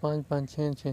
5-5 6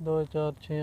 2 4 6